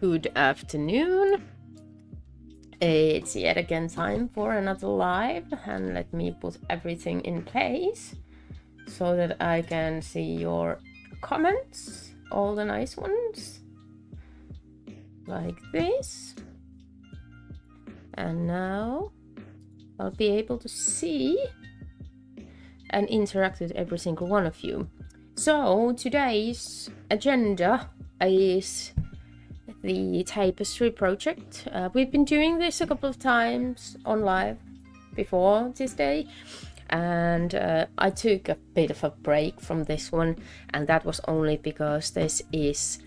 Good afternoon. It's yet again time for another live, and let me put everything in place so that I can see your comments, all the nice ones, like this. And now I'll be able to see and interact with every single one of you. So today's agenda is the Tapestry project. We've been doing this a couple of times on live before this day, and I took a bit of a break from this one, and that was only because this is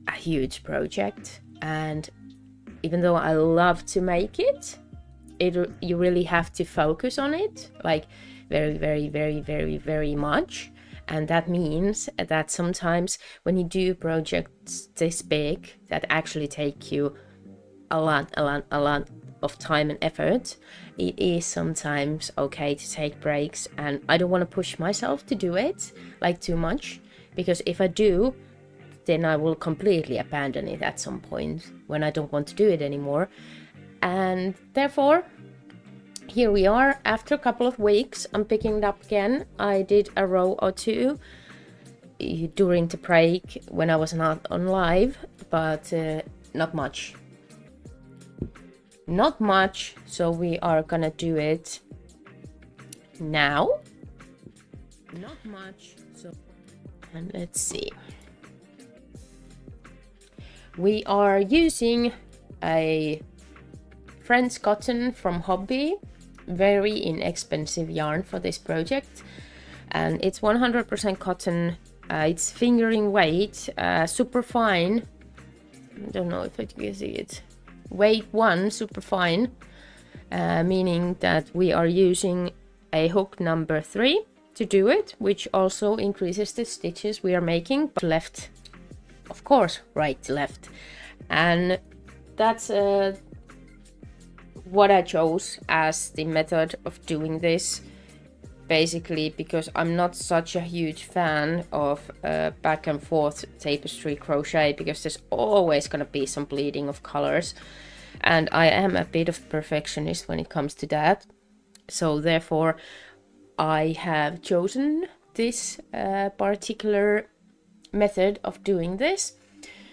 a huge project, and even though I love to make it, you really have to focus on it like very much. And that means that sometimes when you do projects this big that actually take you a lot of time and effort, it is sometimes okay to take breaks. And I don't want to push myself to do it like too much, because if I do, then I will completely abandon it at some point when I don't want to do it anymore. And therefore, here we are. After a couple of weeks, I'm picking it up again. I did a row or two during the break when I was not on live, but not much. Not much, so we are gonna do it now. Not much, so... And let's see. We are using a French cotton from Hobby. Very inexpensive yarn for this project, and it's 100% cotton. It's fingering weight, super fine. I don't know if I can see it. Weight 1, super fine, meaning that we are using a hook number 3 to do it, which also increases the stitches we are making. But left, of course, right to left, and that's what I chose as the method of doing this, basically because I'm not such a huge fan of back and forth tapestry crochet, because there's always gonna be some bleeding of colors, and I am a bit of perfectionist when it comes to that. So therefore I have chosen this particular method of doing this,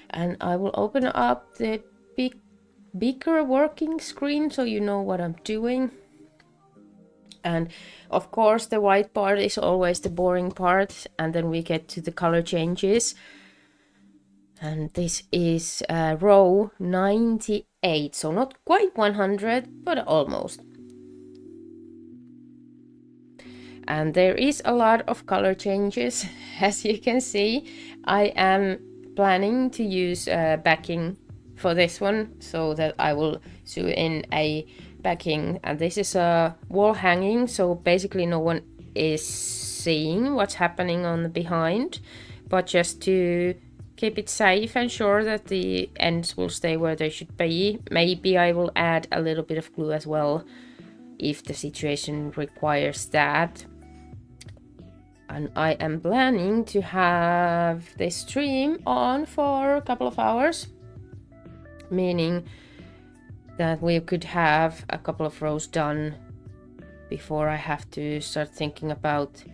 and I will open up the bigger working screen so you know what I'm doing. And of course the white part is always the boring part, and then we get to the color changes. And this is row 98, so not quite 100 but almost. And there is a lot of color changes. As you can see, I am planning to use backing for this one, so that I will sew in a backing, and this is a wall hanging, so basically no one is seeing what's happening on the behind, but just to keep it safe and sure that the ends will stay where they should be. Maybe I will add a little bit of glue as well if the situation requires that. And I am planning to have this stream on for a couple of hours, meaning that we could have a couple of rows done before I have to start thinking about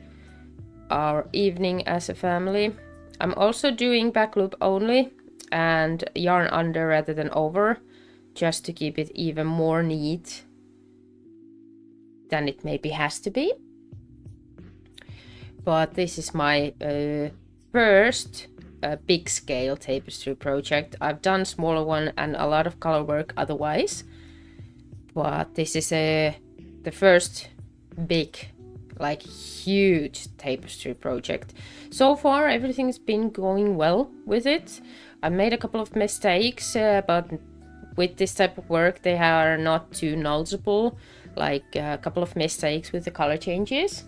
our evening as a family. I'm also doing back loop only and yarn under rather than over, just to keep it even more neat than it maybe has to be. But this is my first big scale tapestry project. I've done smaller one and a lot of color work otherwise, but this is the first big, like huge tapestry project. So far everything's been going well with it. I made a couple of mistakes, but with this type of work they are not too noticeable, like a couple of mistakes with the color changes.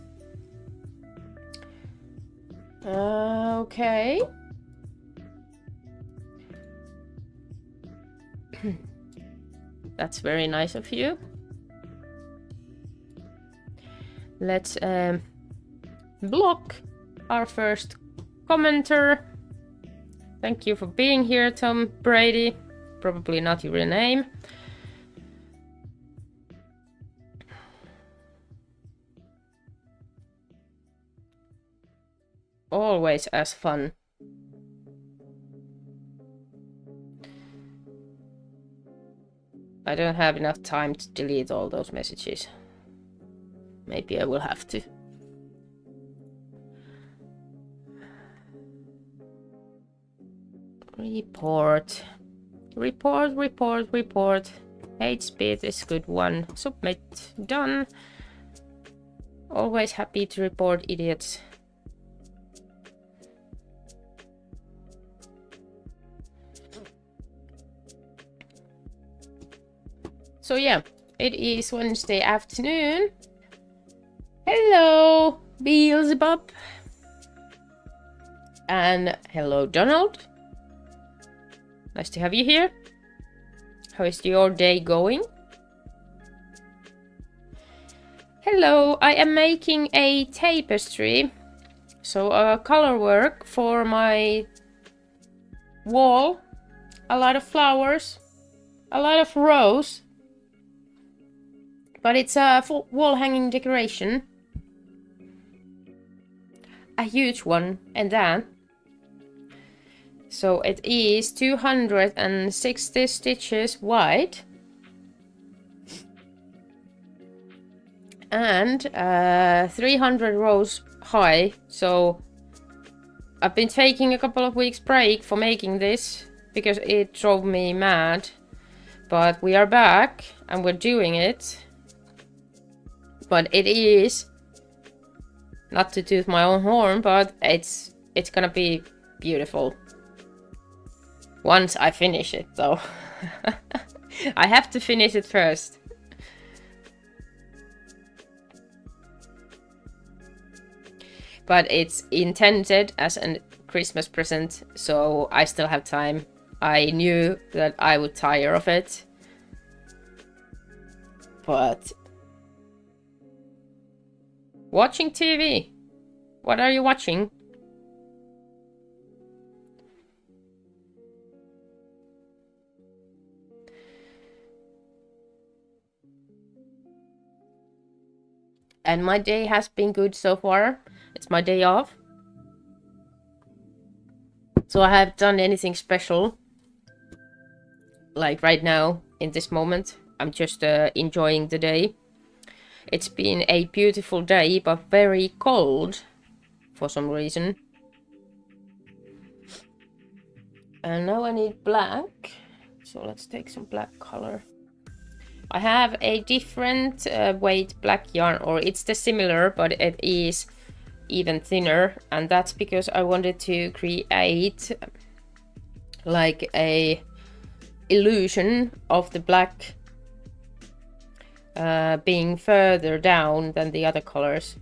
Okay. That's very nice of you. Let's block our first commenter Thank you for being here, Tom Brady. Probably not your real name. Always as fun. I don't have enough time to delete all those messages. Maybe I will have to. Report. Report, report, report. Hate speed is good one. Submit. Done. Always happy to report idiots. So yeah, it is Wednesday afternoon. Hello, Beelzebub. And hello, Donald. Nice to have you here. How is your day going? Hello, I am making a tapestry. So color work for my wall. A lot of flowers. A lot of rose. But it's a full wall hanging decoration. A huge one, and then. So it is 260 stitches wide. And 300 rows high. So I've been taking a couple of weeks break for making this because it drove me mad. But we are back and we're doing it. But it is, not to toot my own horn, but it's gonna be beautiful. Once I finish it, though. I have to finish it first. But it's intended as a Christmas present, so I still have time. I knew that I would tire of it. But watching TV. What are you watching? And my day has been good so far. It's my day off. So I haven't done anything special. Like right now, in this moment. I'm just enjoying the day. It's been a beautiful day, but very cold for some reason. And now I need black. So let's take some black color. I have a different weight black yarn, or it's the similar, but it is even thinner. And that's because I wanted to create like a illusion of the black being further down than the other colors.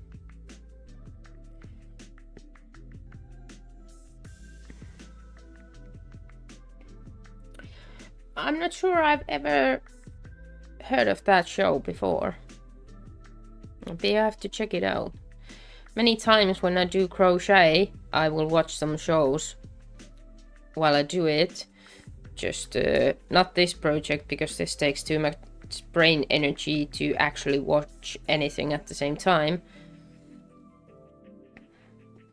I'm not sure I've ever heard of that show before. Maybe I have to check it out. Many times when I do crochet, I will watch some shows while I do it. Just not this project, because this takes too much brain energy to actually watch anything at the same time.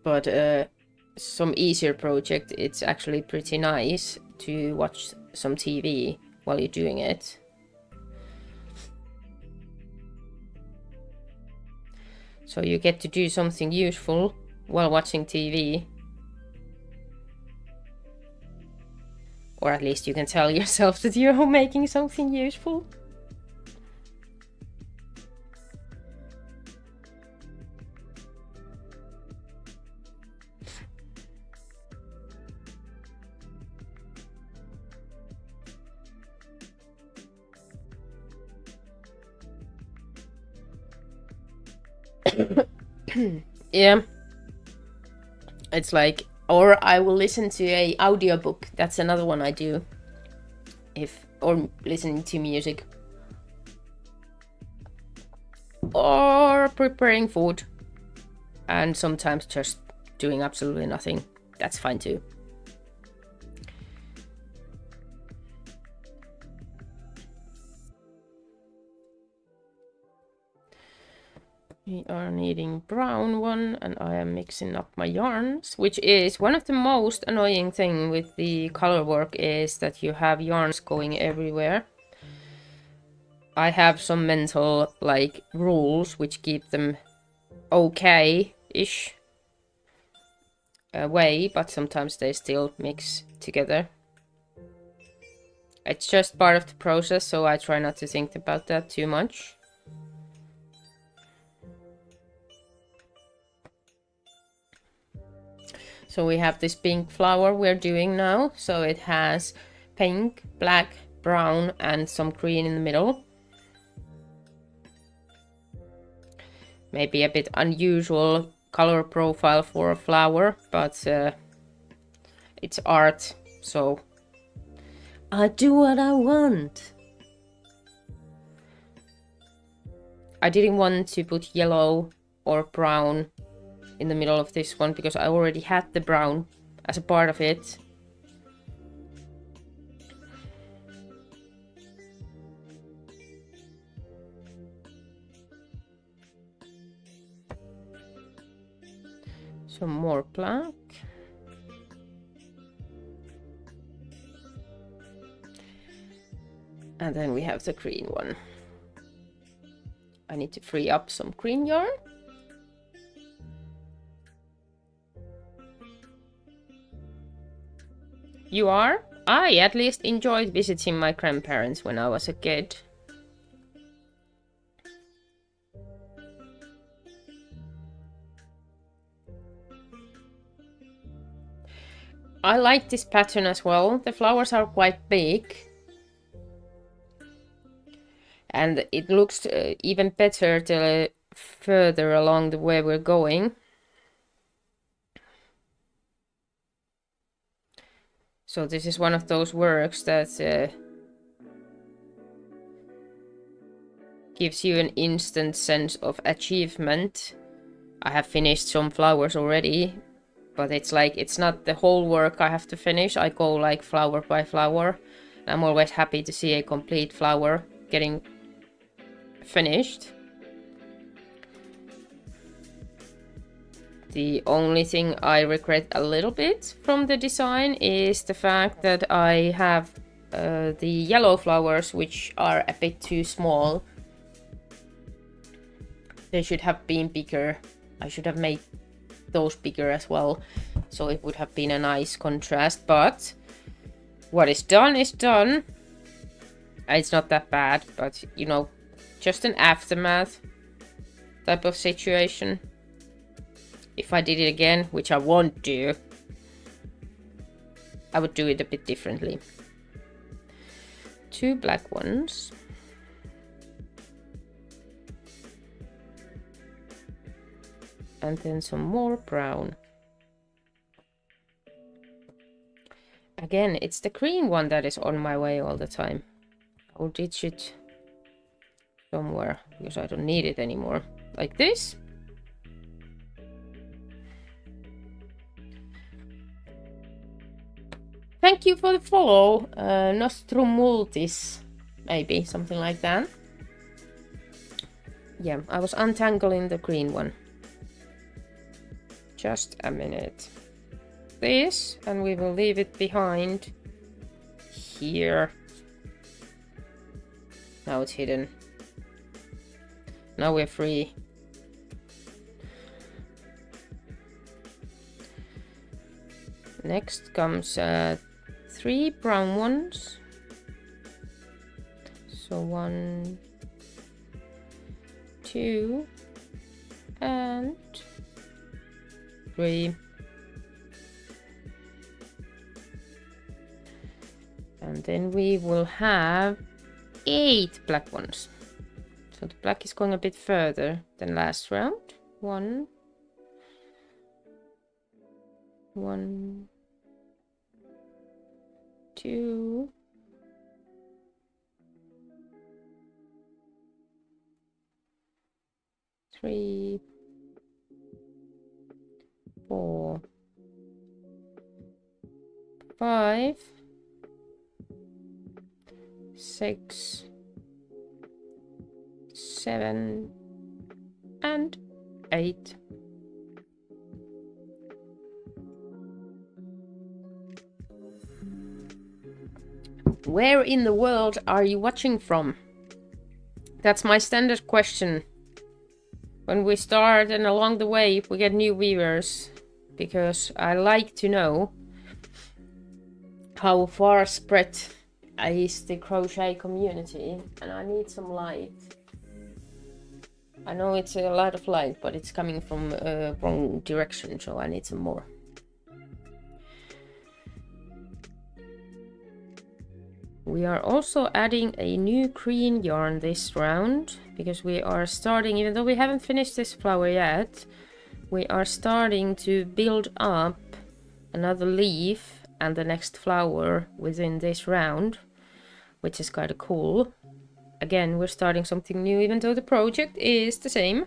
But some easier project, it's actually pretty nice to watch some TV while you're doing it. So you get to do something useful while watching TV. Or at least you can tell yourself that you're making something useful. Yeah, it's like, or I will listen to a audiobook. That's another one I do. Or listening to music, or preparing food, and sometimes just doing absolutely nothing. That's fine too. We are needing brown one, and I am mixing up my yarns, which is one of the most annoying thing with the color work, is that you have yarns going everywhere. I have some mental like rules which keep them okay-ish way, but sometimes they still mix together. It's just part of the process, so I try not to think about that too much. So we have this pink flower we're doing now. So it has pink, black, brown, and some green in the middle. Maybe a bit unusual color profile for a flower, but it's art, so I do what I want. I didn't want to put yellow or brown in the middle of this one because I already had the brown as a part of it. Some more black. And then we have the green one. I need to free up some green yarn. You are? I at least enjoyed visiting my grandparents when I was a kid. I like this pattern as well. The flowers are quite big. And it looks even better the further along the way we're going. So this is one of those works that gives you an instant sense of achievement. I have finished some flowers already, but it's like, it's not the whole work I have to finish. I go like flower by flower. I'm always happy to see a complete flower getting finished. The only thing I regret a little bit from the design is the fact that I have the yellow flowers, which are a bit too small. They should have been bigger. I should have made those bigger as well, so it would have been a nice contrast, but what is done is done. It's not that bad, but you know, just an aftermath type of situation. If I did it again, which I won't do, I would do it a bit differently. 2 black ones. And then some more brown. Again, it's the green one that is on my way all the time. I'll ditch it somewhere because I don't need it anymore. Like this. Thank you for the follow, Nostrum Multis, maybe, something like that. Yeah, I was untangling the green one. Just a minute. This, and we will leave it behind here. Now it's hidden. Now we're free. Next comes 3 brown ones. So 1, 2, and 3. And then we will have 8 black ones. So the black is going a bit further than last round. 1, 2, 3, 4, 5, 6, 7, and 8. Where in the world are you watching from? That's my standard question when we start and along the way we get new viewers, because I like to know how far spread is the crochet community, and I need some light. I know it's a lot of light, but it's coming from wrong direction, so I need some more. We are also adding a new green yarn this round, because we are starting, even though we haven't finished this flower yet, we are starting to build up another leaf and the next flower within this round, which is kind of cool. Again, we're starting something new, even though the project is the same.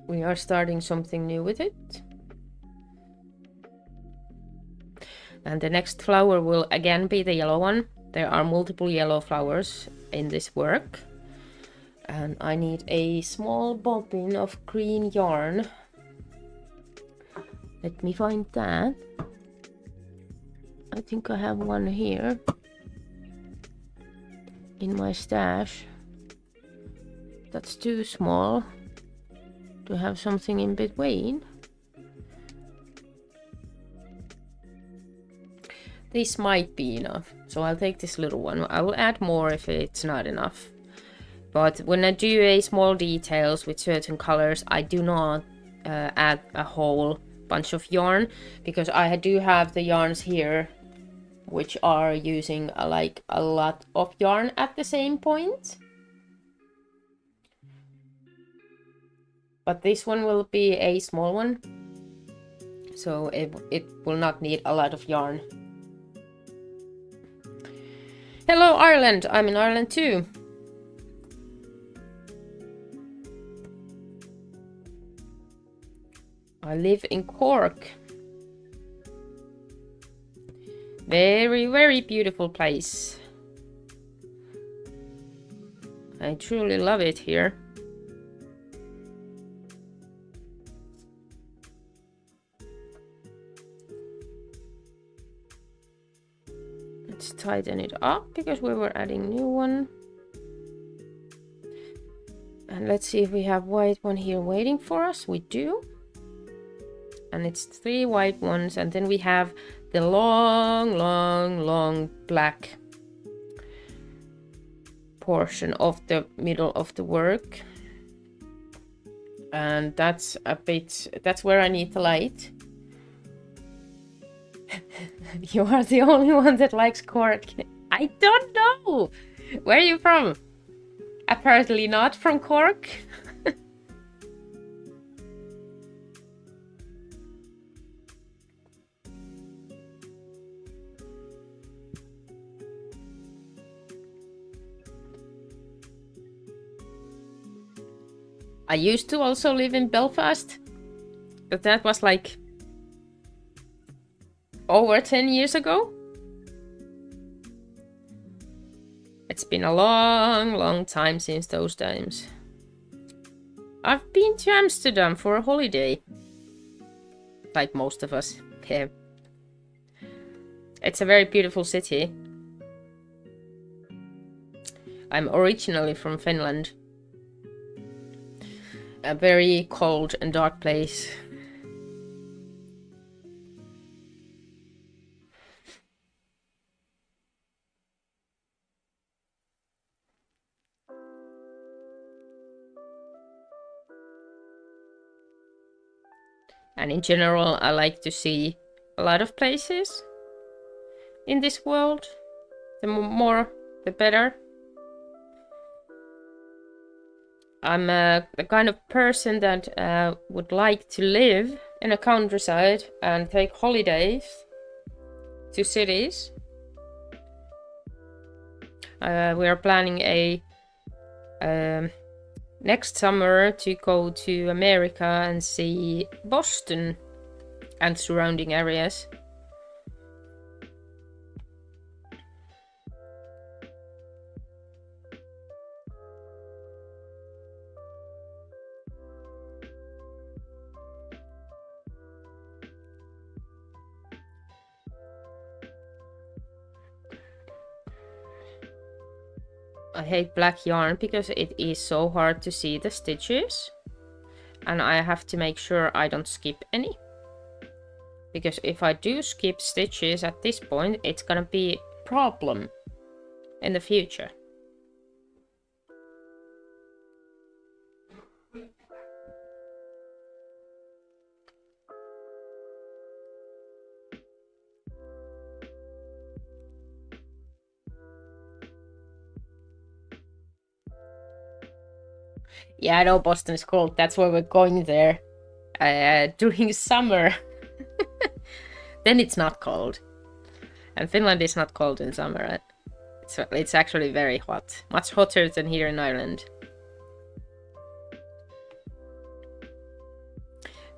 We are starting something new with it. And the next flower will again be the yellow one. There are multiple yellow flowers in this work. And I need a small bobbin of green yarn. Let me find that. I think I have one here in my stash. That's too small to have something in between. This might be enough, so I'll take this little one. I will add more if it's not enough. But when I do a small details with certain colors, I do not add a whole bunch of yarn, because I do have the yarns here which are using like a lot of yarn at the same point. But this one will be a small one, so it will not need a lot of yarn. Hello Ireland, I'm in Ireland too. I live in Cork. Very, very beautiful place. I truly love it here. Let's tighten it up because we were adding new one. And let's see if we have white one here waiting for us. We do. And it's 3 white ones, and then we have the long black portion of the middle of the work. And that's where I need the light. You are the only one that likes Cork. I don't know. Where are you from? Apparently not from Cork. I used to also live in Belfast, but that was like over 10 years ago. It's been a long time since those times. I've been to Amsterdam for a holiday, like most of us. Yeah. It's a very beautiful city. I'm originally from Finland. A very cold and dark place. And in general, I like to see a lot of places in this world. The more, the better. I'm the kind of person that would like to live in a countryside and take holidays to cities. We are planning a next summer to go to America and see Boston and surrounding areas. I hate black yarn because it is so hard to see the stitches. And I have to make sure I don't skip any. Because if I do skip stitches at this point, it's gonna be a problem in the future. Yeah, I know Boston is cold. That's why we're going there during summer. Then it's not cold. And Finland is not cold in summer. It's actually very hot. Much hotter than here in Ireland.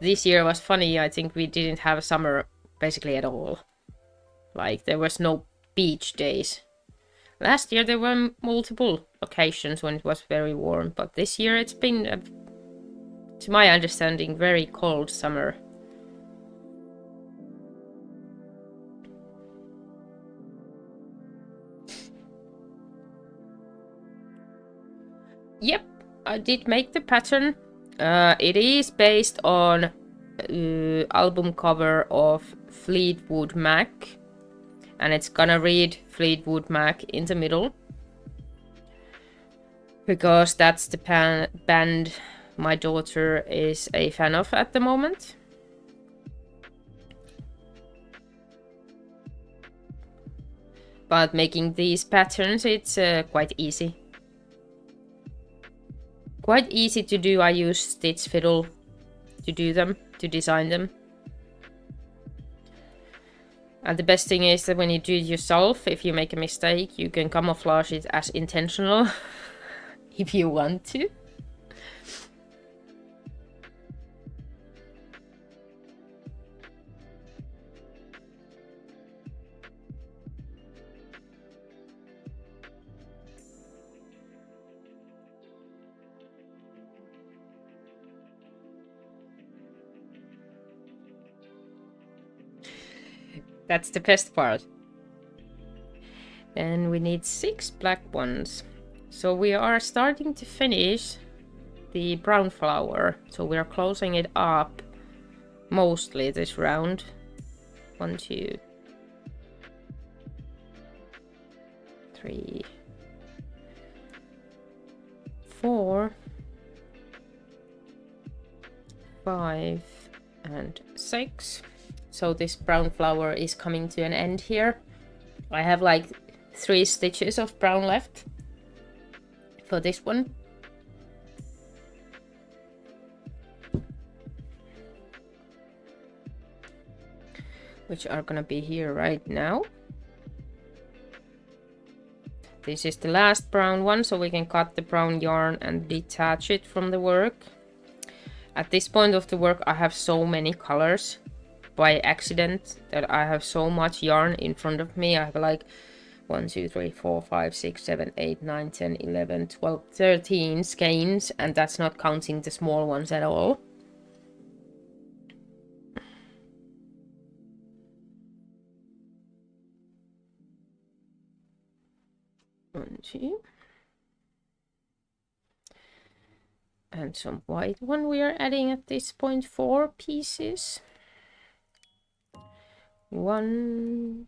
This year was funny. I think we didn't have summer basically at all. Like, there was no beach days. Last year there were multiple occasions when it was very warm, but this year it's been, to my understanding, very cold summer. Yep, I did make the pattern. It is based on album cover of Fleetwood Mac. And it's gonna read Fleetwood Mac in the middle. Because that's the band my daughter is a fan of at the moment. But making these patterns, it's quite easy. Quite easy to do. I use Stitch Fiddle to do them, to design them. And the best thing is that when you do it yourself, if you make a mistake, you can camouflage it as intentional if you want to. That's the best part. Then we need 6 black ones. So we are starting to finish the brown flower. So we are closing it up mostly this round. 1, 2, 3, 4, 5, and 6. So this brown flower is coming to an end here. I have like 3 stitches of brown left for this one. Which are gonna be here right now. This is the last brown one, so we can cut the brown yarn and detach it from the work. At this point of the work, I have so many colors by accident that I have so much yarn in front of me. I have like 1, 2, 3, 4, 5, 6, 7, 8, 9, 10, 11, 12, 13 skeins, and that's not counting the small ones at all. One, two. And some white one we are adding at this point, 4 pieces. 1,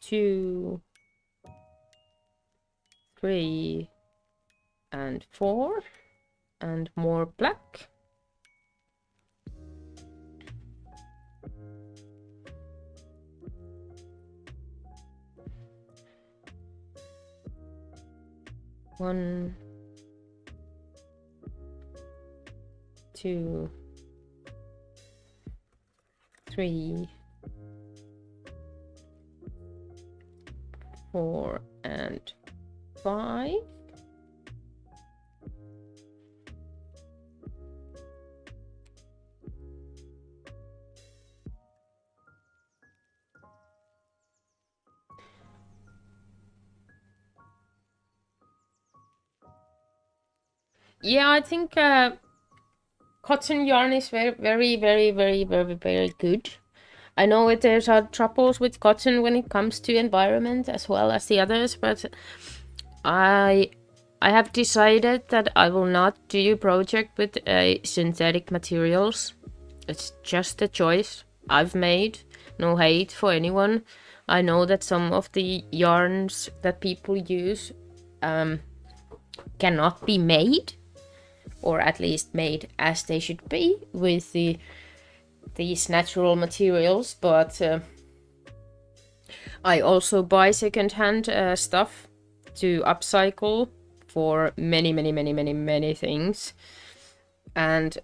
2, 3, and 4, and more black. One, 2, 3, 4, and 5. Yeah, I think cotton yarn is very good. I know there's troubles with cotton when it comes to environment as well as the others, but I have decided that I will not do a project with synthetic materials. It's just a choice I've made. No hate for anyone. I know that some of the yarns that people use cannot be made, or at least made as they should be with these natural materials, but I also buy secondhand stuff to upcycle for many things, and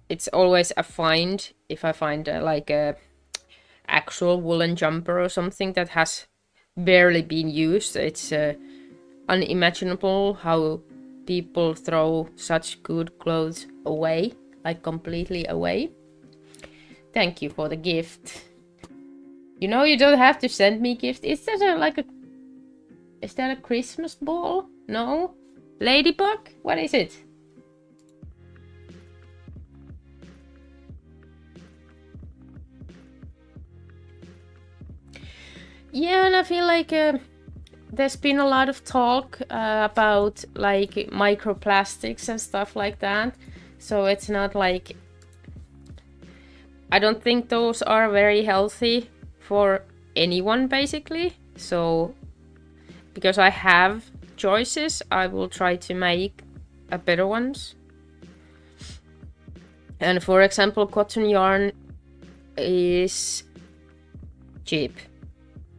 it's always a find if I find like a actual woolen jumper or something that has barely been used. It's unimaginable how people throw such good clothes away, like completely away. Thank you for the gift. You know, you don't have to send me gifts. Is that is that a Christmas ball? No? Ladybug? What is it? Yeah, and I feel like there's been a lot of talk about like microplastics and stuff like that. So it's not like... I don't think those are very healthy for anyone, basically. So, because I have choices, I will try to make a better ones. And for example, cotton yarn is cheap.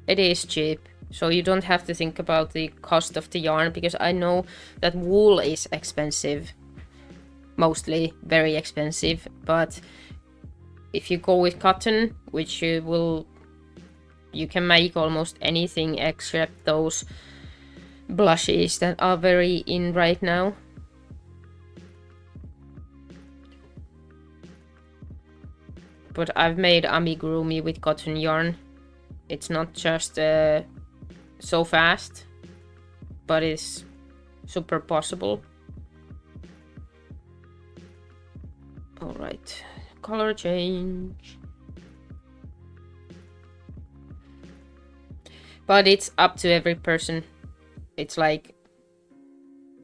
It is cheap. So you don't have to think about the cost of the yarn, because I know that wool is expensive. Mostly very expensive. But if you go with cotton, which you can make almost anything except those blushes that are very in right now. But I've made amigurumi with cotton yarn. It's not just so fast, but it's super possible. Alright, color change. But it's up to every person. It's like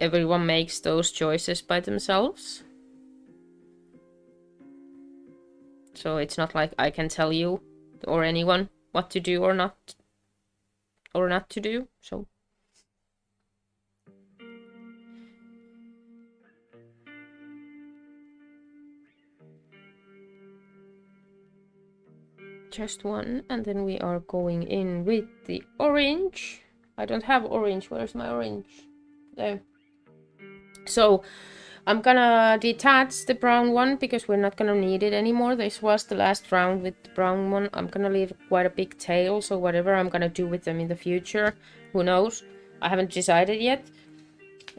everyone makes those choices by themselves. So it's not like I can tell you or anyone what to do or not to do. So just one, and then we are going in with the orange. I don't have orange. Where's my orange? There. So I'm gonna detach the brown one because we're not gonna need it anymore. This was the last round with the brown one. I'm gonna leave quite a big tail, so whatever I'm gonna do with them in the future, who knows? I haven't decided yet.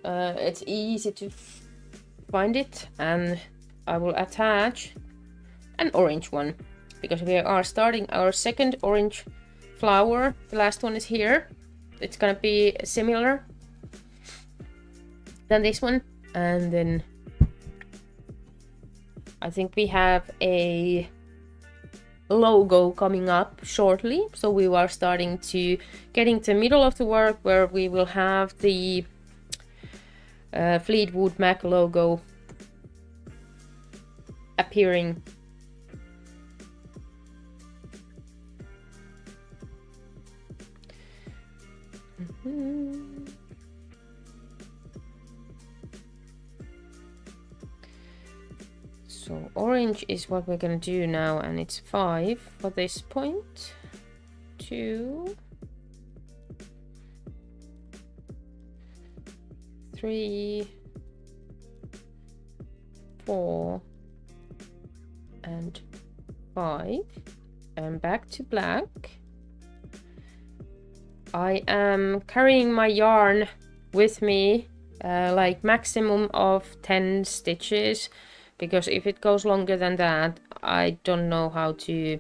It's easy to find it, and I will attach an orange one because we are starting our second orange flower. The last one is here. It's gonna be similar than this one. And then I think we have a logo coming up shortly. So we are starting to getting to the middle of the work where we will have the Fleetwood Mac logo appearing. So orange is what we're gonna do now, and it's 5 for this point. 2, 3, 4, and 5, and back to black. I am carrying my yarn with me, like maximum of 10 stitches, because if it goes longer than that, I don't know how to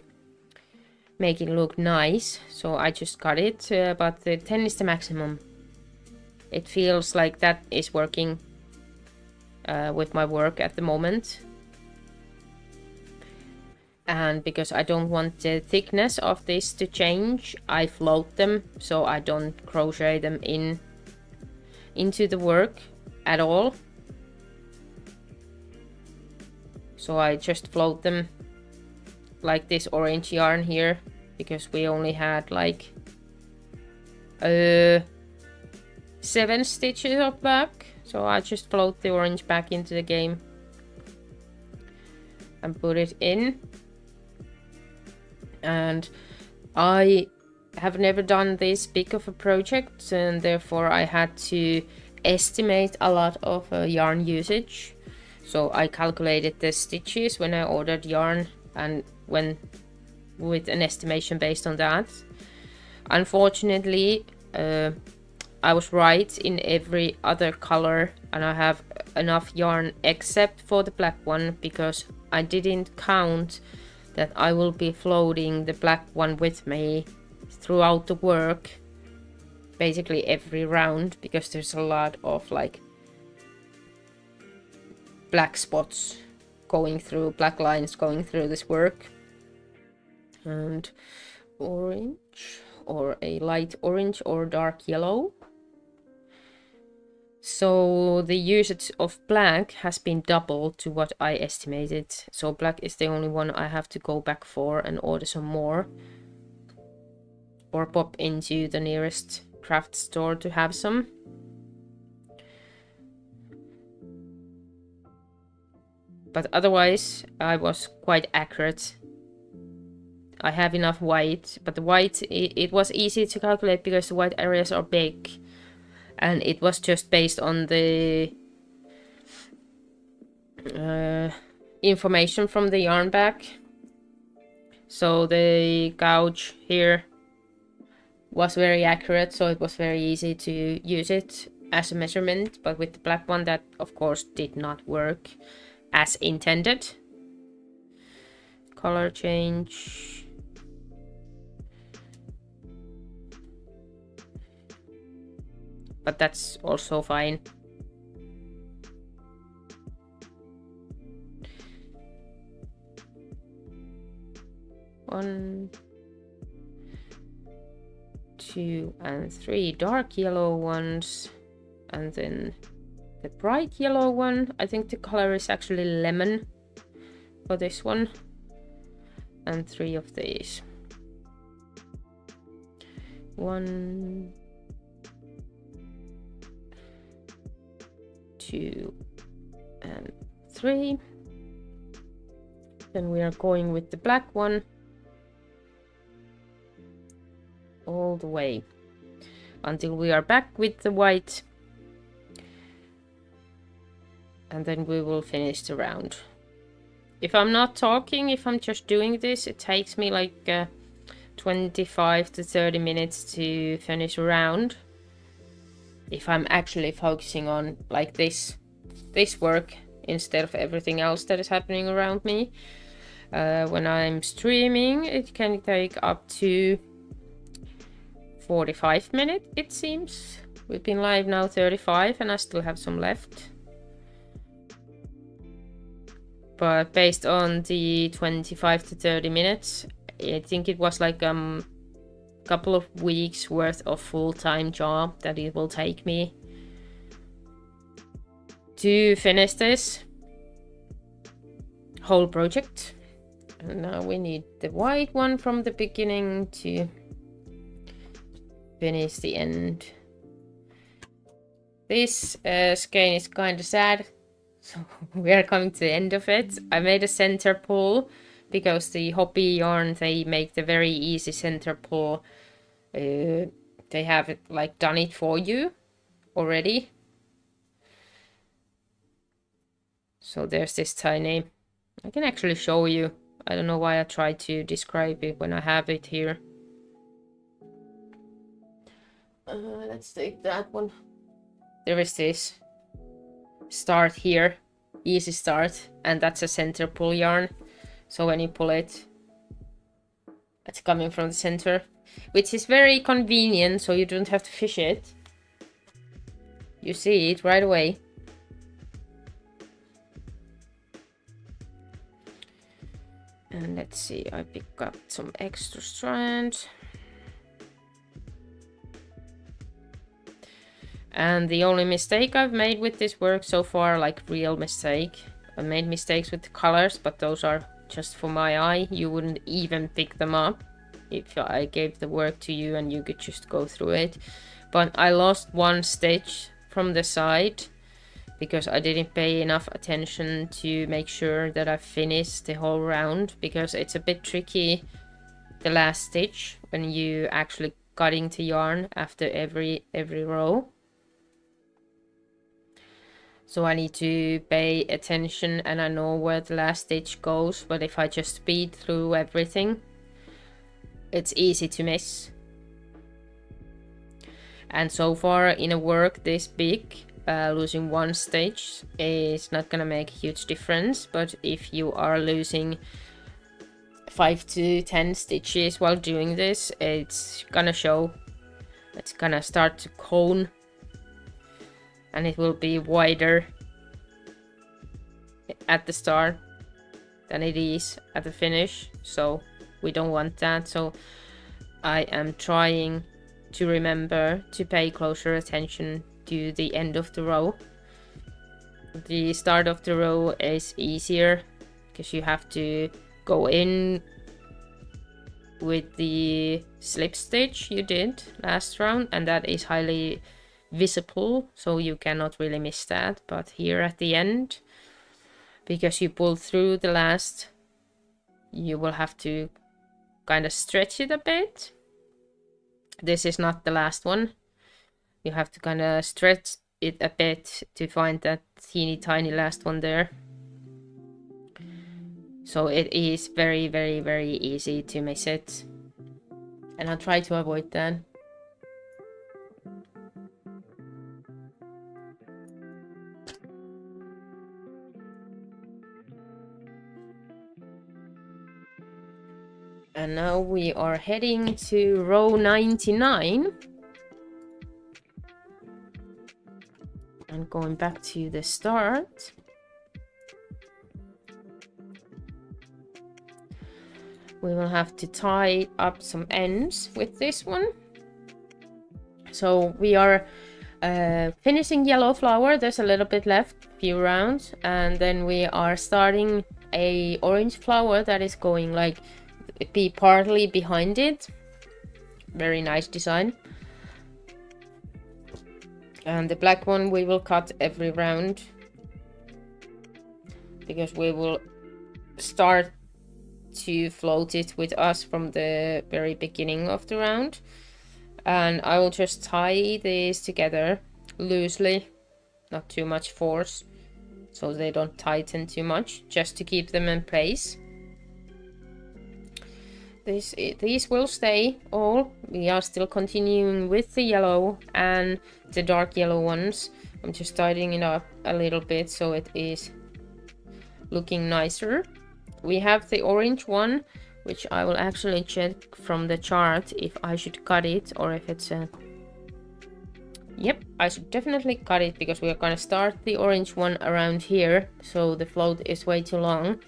make it look nice. So I just cut it, but the 10 is the maximum. It feels like that is working with my work at the moment. And because I don't want the thickness of this to change, I float them so I don't crochet them into the work at all. So I just float them like this orange yarn here, because we only had like 7 stitches of black. So I just float the orange back into the game and put it in. And I have never done this big of a project, and therefore I had to estimate a lot of yarn usage. So I calculated the stitches when I ordered yarn and went with an estimation based on that. Unfortunately, I was right in every other color, and I have enough yarn except for the black one, because I didn't count that I will be floating the black one with me throughout the work, basically every round, because there's a lot of like black spots going through, black lines going through this work. And orange, or a light orange or dark yellow. So the usage of black has been double to what I estimated. So black is the only one I have to go back for and order some more, or pop into the nearest craft store to have some. But otherwise I was quite accurate. I have enough white, but the white, it was easy to calculate because the white areas are big. And it was just based on the information from the yarn back. So the gouge here was very accurate, so it was very easy to use it as a measurement. But with the black one, that of course did not work as intended. Color change. But that's also fine. One, 2, and 3 dark yellow ones, and then the bright yellow one. I think the color is actually lemon for this one, and 3 of these. 1, 2, and 3. Then we are going with the black one all the way until we are back with the white, and then we will finish the round. If I'm not talking, if I'm just doing this, it takes me like 25 to 30 minutes to finish a round. If I'm actually focusing on like this work instead of everything else that is happening around me. When I'm streaming, it can take up to 45 minutes, it seems. We've been live now 35 and I still have some left. But based on the 25 to 30 minutes, I think it was like couple of weeks worth of full-time job that it will take me to finish this whole project. And now we need the white one from the beginning to finish the end. This skein is kind of sad, so we are coming to the end of it. I made a center pull because the hobby yarn, they make the very easy center pull. They have it like done it for you already. So there's this tiny, I can actually show you. I don't know why I try to describe it when I have it here. Let's take that one. There is this start here, easy start, and that's a center pull yarn. So when you pull it, it's coming from the center, which is very convenient, so you don't have to fish it. You see it right away. And let's see, I pick up some extra strand. And the only mistake I've made with this work so far, like real mistake, I made mistakes with the colors, but those are just for my eye. You wouldn't even pick them up if I gave the work to you and you could just go through it. But I lost one stitch from the side because I didn't pay enough attention to make sure that I finished the whole round, because it's a bit tricky, the last stitch, when you actually cutting the yarn after every row. So I need to pay attention, and I know where the last stitch goes, but if I just speed through everything, it's easy to miss. And so far in a work this big, losing one stitch is not gonna make a huge difference, but if you are losing 5 to 10 stitches while doing this, it's gonna show. It's gonna start to cone, and it will be wider at the start than it is at the finish, so we don't want that. So I am trying to remember to pay closer attention to the end of the row. The start of the row is easier because you have to go in with the slip stitch you did last round, and that is highly visible, so you cannot really miss that. But here at the end, because you pull through the last, you will have to kind of stretch it a bit. This is not the last one. You have to kind of stretch it a bit to find that teeny tiny last one there. So it is very, very, very easy to miss it, and I'll try to avoid that. And now we are heading to row 99. And going back to the start. We will have to tie up some ends with this one. So we are finishing yellow flower. There's a little bit left, few rounds. And then we are starting a orange flower that is going like be partly behind it. Very nice design. And the black one we will cut every round, because we will start to float it with us from the very beginning of the round. And I will just tie these together loosely, not too much force, so they don't tighten too much, just to keep them in place. These will stay all. We are still continuing with the yellow and the dark yellow ones. I'm just tidying it up a little bit so it is looking nicer. We have the orange one, which I will actually check from the chart if I should cut it or if it's a... Yep, I should definitely cut it, because we are gonna start the orange one around here, so the float is way too long,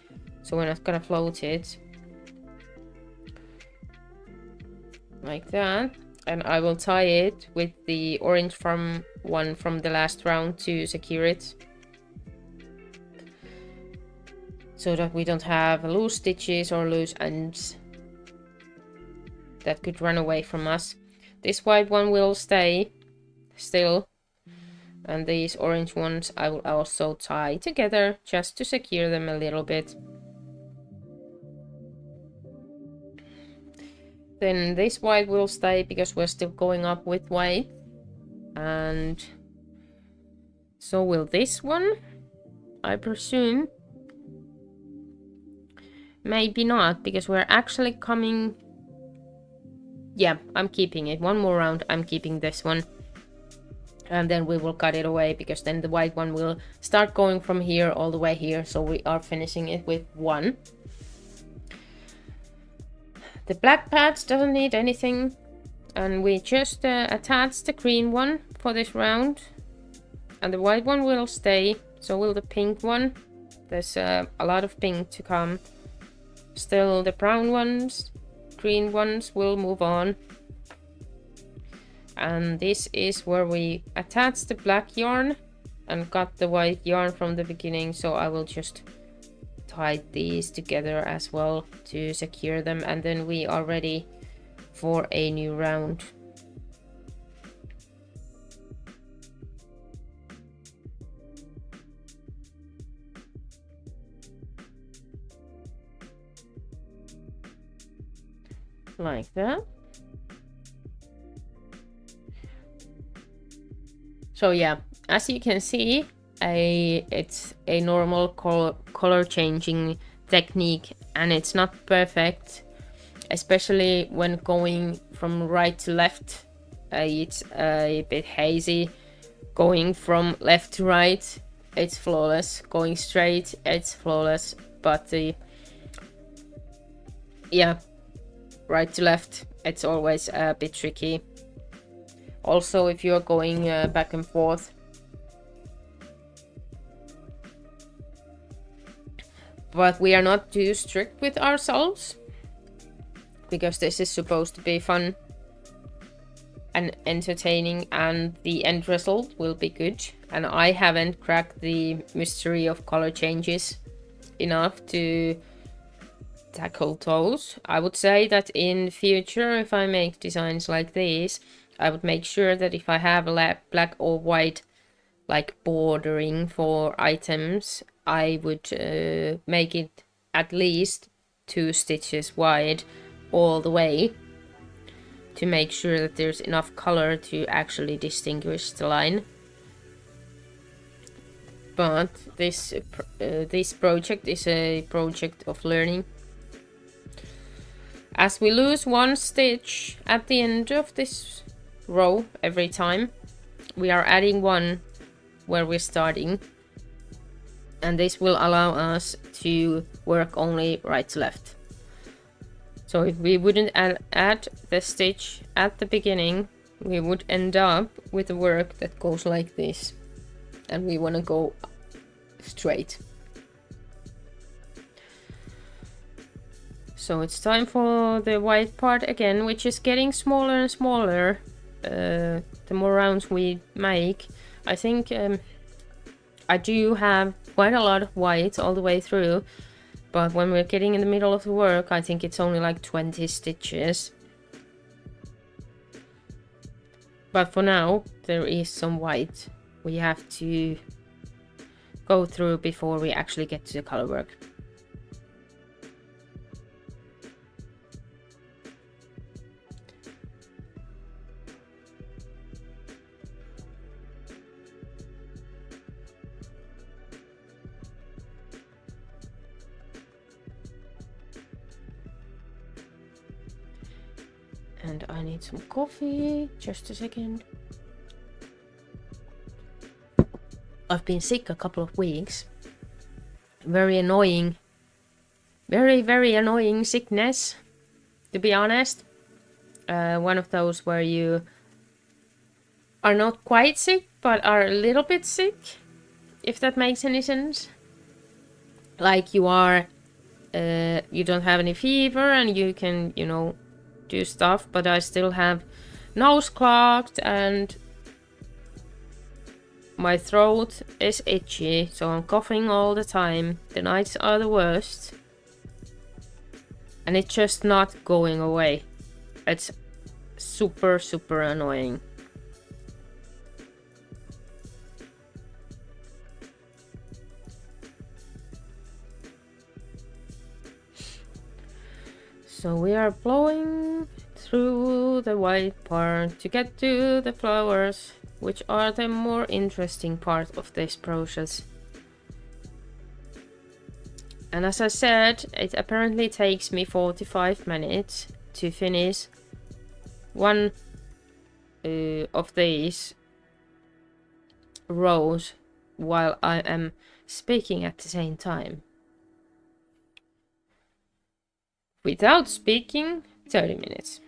so we're not gonna float it. Like that, and I will tie it with the orange one from the last round to secure it, so that we don't have loose stitches or loose ends that could run away from us. This white one will stay still, and these orange ones I will also tie together just to secure them a little bit. Then this white will stay because we're still going up with white, and so will this one, I presume. Maybe not, because we're actually coming... Yeah, I'm keeping it. One more round, I'm keeping this one. And then we will cut it away, because then the white one will start going from here all the way here, so we are finishing it with one. The black pads doesn't need anything, and we just attach the green one for this round, and the white one will stay, so will the pink one. There's a lot of pink to come, Still the brown ones, green ones will move on. And this is where we attach the black yarn and got the white yarn from the beginning, so I will just tie these together as well to secure them, and then we are ready for a new round. Like that. So yeah, as you can see, it's a normal color changing technique, and it's not perfect, especially when going from right to left. It's a bit hazy. Going from left to right, it's flawless. Going straight, it's flawless. But yeah, right to left, it's always a bit tricky. Also, if you're going back and forth. But we are not too strict with ourselves, because this is supposed to be fun and entertaining, and the end result will be good. And I haven't cracked the mystery of color changes enough to tackle those. I would say that in future, if I make designs like these, I would make sure that if I have black or white like bordering for items, I would make it at least 2 stitches wide all the way to make sure that there's enough color to actually distinguish the line. But this project is a project of learning. As we lose 1 stitch at the end of this row every time, we are adding 1 where we're starting, and this will allow us to work only right to left. So if we wouldn't add the stitch at the beginning, we would end up with a work that goes like this, and we want to go straight. So it's time for the white part again, which is getting smaller and smaller the more rounds we make. I think I do have quite a lot of white all the way through, but when we're getting in the middle of the work, I think it's only like 20 stitches. But for now, there is some white we have to go through before we actually get to the color work. And I need some coffee. Just a second. I've been sick a couple of weeks. Very annoying. Very, very annoying sickness, to be honest. One of those where you are not quite sick, but are a little bit sick, if that makes any sense. Like you are, you don't have any fever and you can, you know, do stuff, but I still have nose clogged and my throat is itchy, so I'm coughing all the time. The nights are the worst, and it's just not going away. It's super, super annoying. So we are blowing through the white part to get to the flowers, which are the more interesting part of this process. And as I said, it apparently takes me 45 minutes to finish one of these rows while I am speaking at the same time. Without speaking, 30 minutes.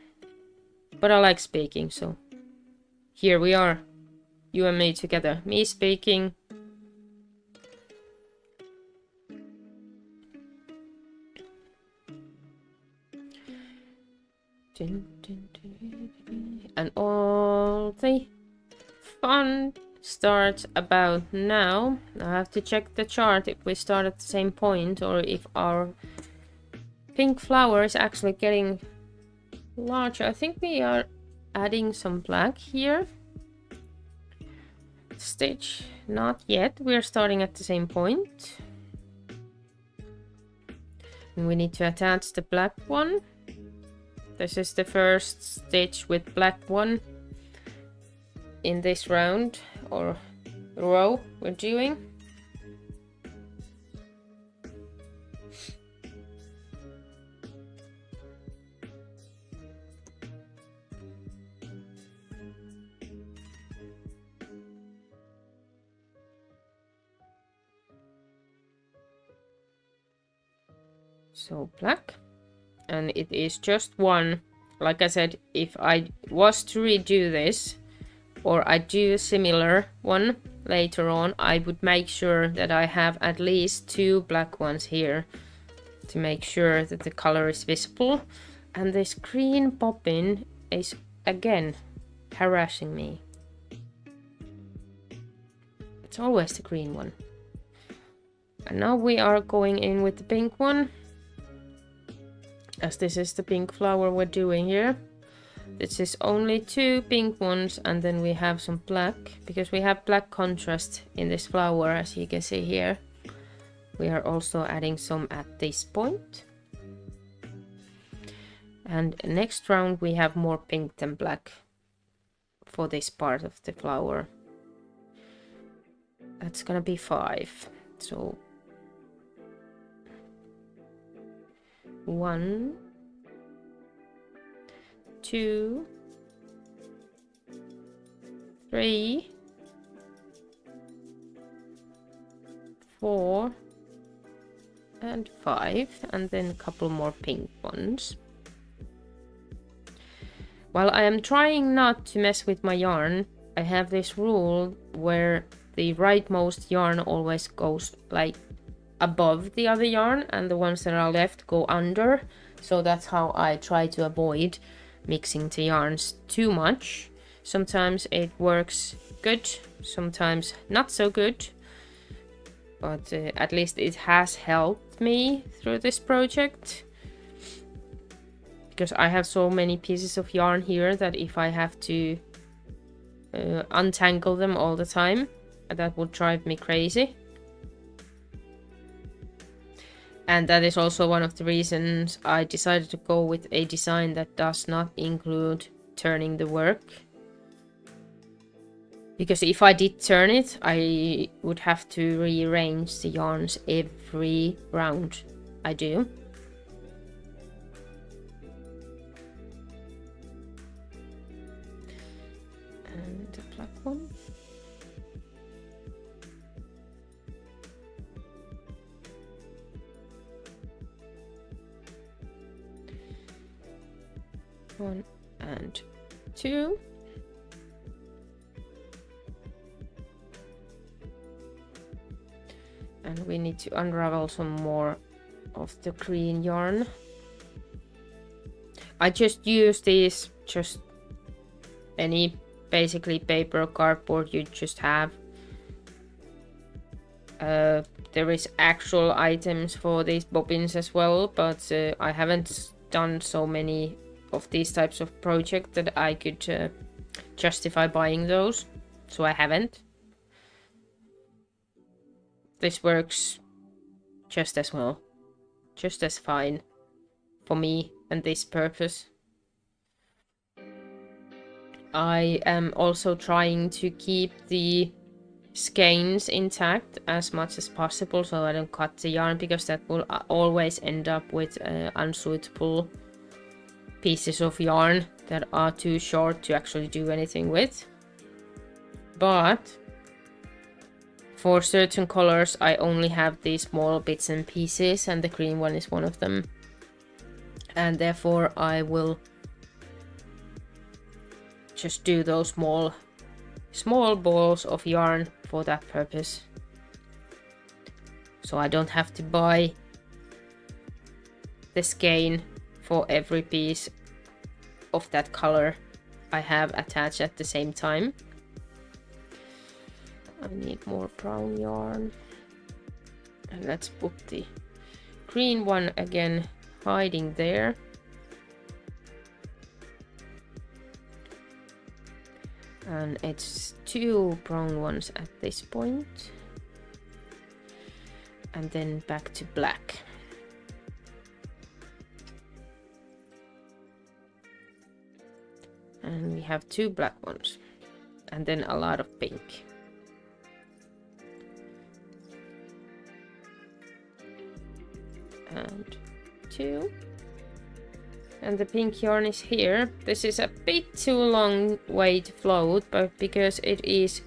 But I like speaking, so here we are, you and me together. Me speaking. And all the fun starts about now. I have to check the chart if we start at the same point or if our pink flower is actually getting larger. I think we are adding some black here. Stitch, not yet. We're starting at the same point. And we need to attach the black one. This is the first stitch with black one in this round or row we're doing. So black, and it is just one. Like I said, if I was to redo this or I do a similar one later on, I would make sure that I have at least 2 black ones here to make sure that the color is visible. And this green bobbin is again harassing me. It's always the green one. And now we are going in with the pink one, as this is the pink flower we're doing here. This is only 2 pink ones, and then we have some black, because we have black contrast in this flower, as you can see here. We are also adding some at this point. And next round we have more pink than black for this part of the flower. That's gonna be 5. So 1, 2, 3, 4, and 5, and then a couple more pink ones. While I am trying not to mess with my yarn, I have this rule where the rightmost yarn always goes like above the other yarn and the ones that are left go under. So that's how I try to avoid mixing the yarns too much. Sometimes it works good, sometimes not so good, but at least it has helped me through this project, because I have so many pieces of yarn here that if I have to untangle them all the time, that would drive me crazy. And that is also one of the reasons I decided to go with a design that does not include turning the work. Because if I did turn it, I would have to rearrange the yarns every round I do. And the black one. One and 2. And we need to unravel some more of the green yarn. I just use these, just any basically paper or cardboard you just have. There is actual items for these bobbins as well, but I haven't done so many of these types of projects that I could justify buying those, so I haven't. This works just as well, just as fine for me and this purpose. I am also trying to keep the skeins intact as much as possible, so I don't cut the yarn, because that will always end up with unsuitable pieces of yarn that are too short to actually do anything with. But for certain colors I only have these small bits and pieces, and the green one is one of them, and therefore I will just do those small balls of yarn for that purpose, so I don't have to buy the skein for every piece of that color I have attached at the same time. I need more brown yarn. And let's put the green one again hiding there. And it's 2 brown ones at this point. And then back to black. And we have 2 black ones. And then a lot of pink. And 2. And the pink yarn is here. This is a bit too long way to float, but because it is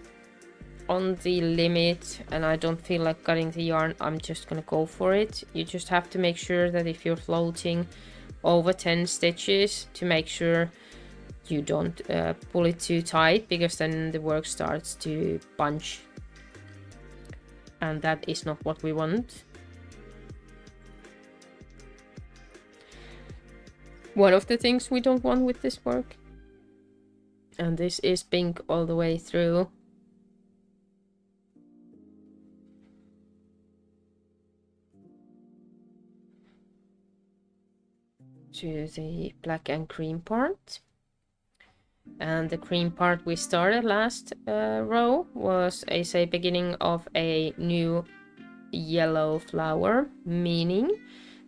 on the limit and I don't feel like cutting the yarn, I'm just gonna go for it. You just have to make sure that if you're floating over 10 stitches, to make sure you don't pull it too tight, because then the work starts to bunch. And that is not what we want. One of the things we don't want with this work. And this is pink all the way through. To the black and cream part. And the cream part we started last row was as a beginning of a new yellow flower, meaning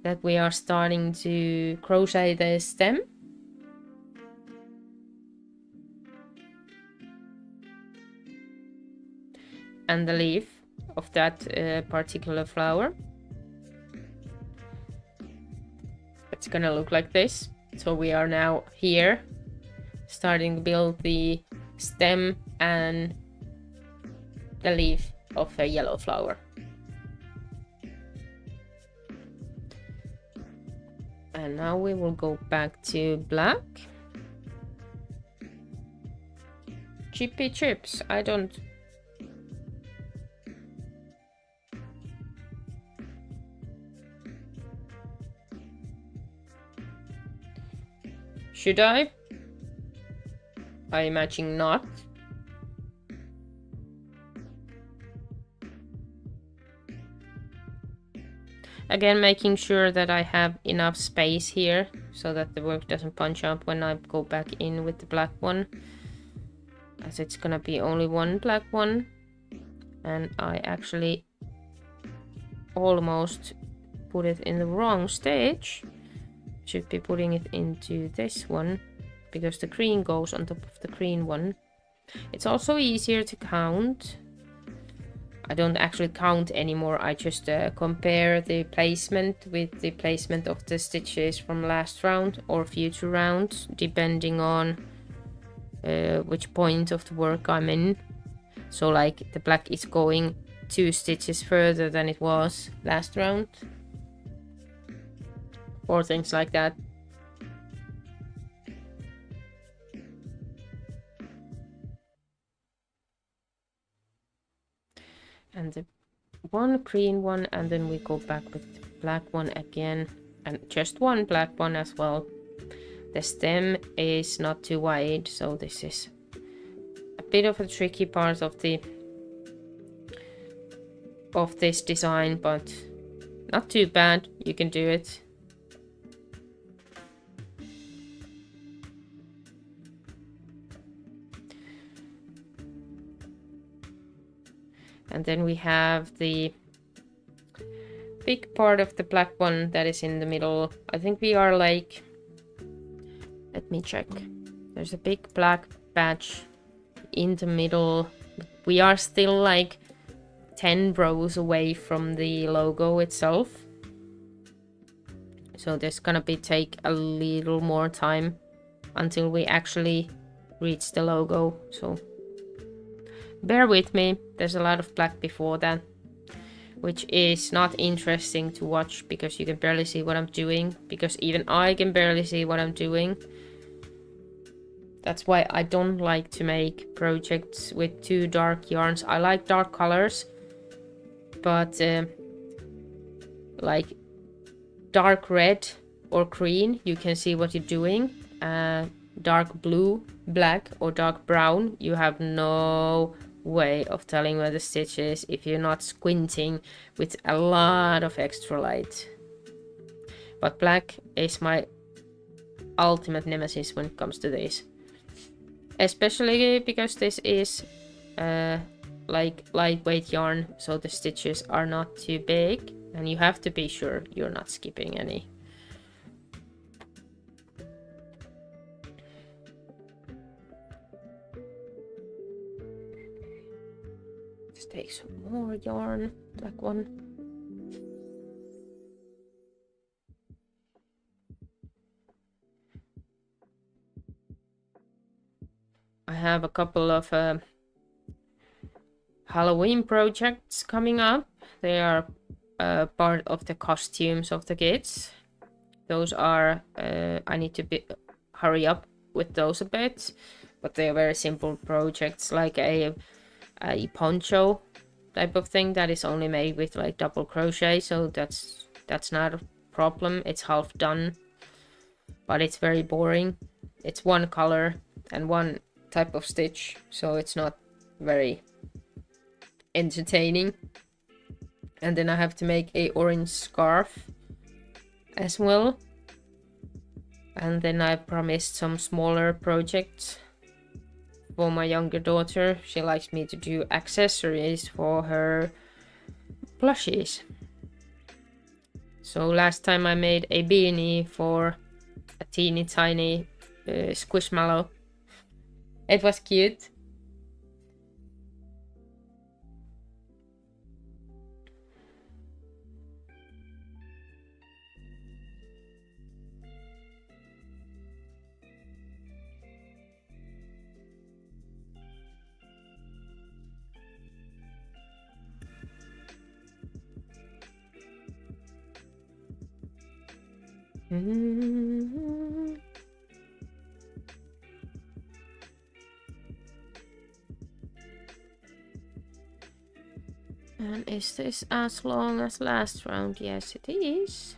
that we are starting to crochet the stem. And the leaf of that particular flower. It's gonna look like this. So we are now here starting to build the stem and the leaf of a yellow flower. And now we will go back to black. Chippy chips, I don't... Should I? I imagine not. Again, making sure that I have enough space here so that the work doesn't punch up when I go back in with the black one, as it's gonna be only one black one. And I actually almost put it in the wrong stage. Should be putting it into this one, because the green goes on top of the green one. It's also easier to count. I don't actually count anymore, I just compare the placement with the placement of the stitches from last round or future rounds, depending on which point of the work I'm in. So like the black is going 2 stitches further than it was last round, or things like that. And the one green one, and then we go back with the black one again, and just one black one as well. The stem is not too wide, so this is a bit of a tricky part of this design, but not too bad. You can do it. And then we have the big part of the black one that is in the middle. I think we are like, let me check. There's a big black patch in the middle. We are still like 10 rows away from the logo itself. So there's gonna take a little more time until we actually reach the logo. So bear with me, there's a lot of black before that, which is not interesting to watch because you can barely see what I'm doing, because even I can barely see what I'm doing. That's why I don't like to make projects with too dark yarns. I like dark colors, but like dark red or green, you can see what you're doing. dark blue, black or dark brown, you have no way of telling where the stitch is if you're not squinting with a lot of extra light. But black is my ultimate nemesis when it comes to this. Especially because this is like lightweight yarn, so the stitches are not too big, and you have to be sure you're not skipping any. Let's take some more yarn, black one. I have a couple of Halloween projects coming up. They are part of the costumes of the kids. Those are, I need to hurry up with those a bit, but they are very simple projects, like a poncho type of thing that is only made with like double crochet, so that's not a problem. It's half done, but it's very boring. It's one color and one type of stitch, so it's not very entertaining. And then I have to make a orange scarf as well. And then I promised some smaller projects for my younger daughter. She likes me to do accessories for her plushies. So last time I made a beanie for a teeny tiny squishmallow. It was cute. And is this as long as last round? Yes, it is.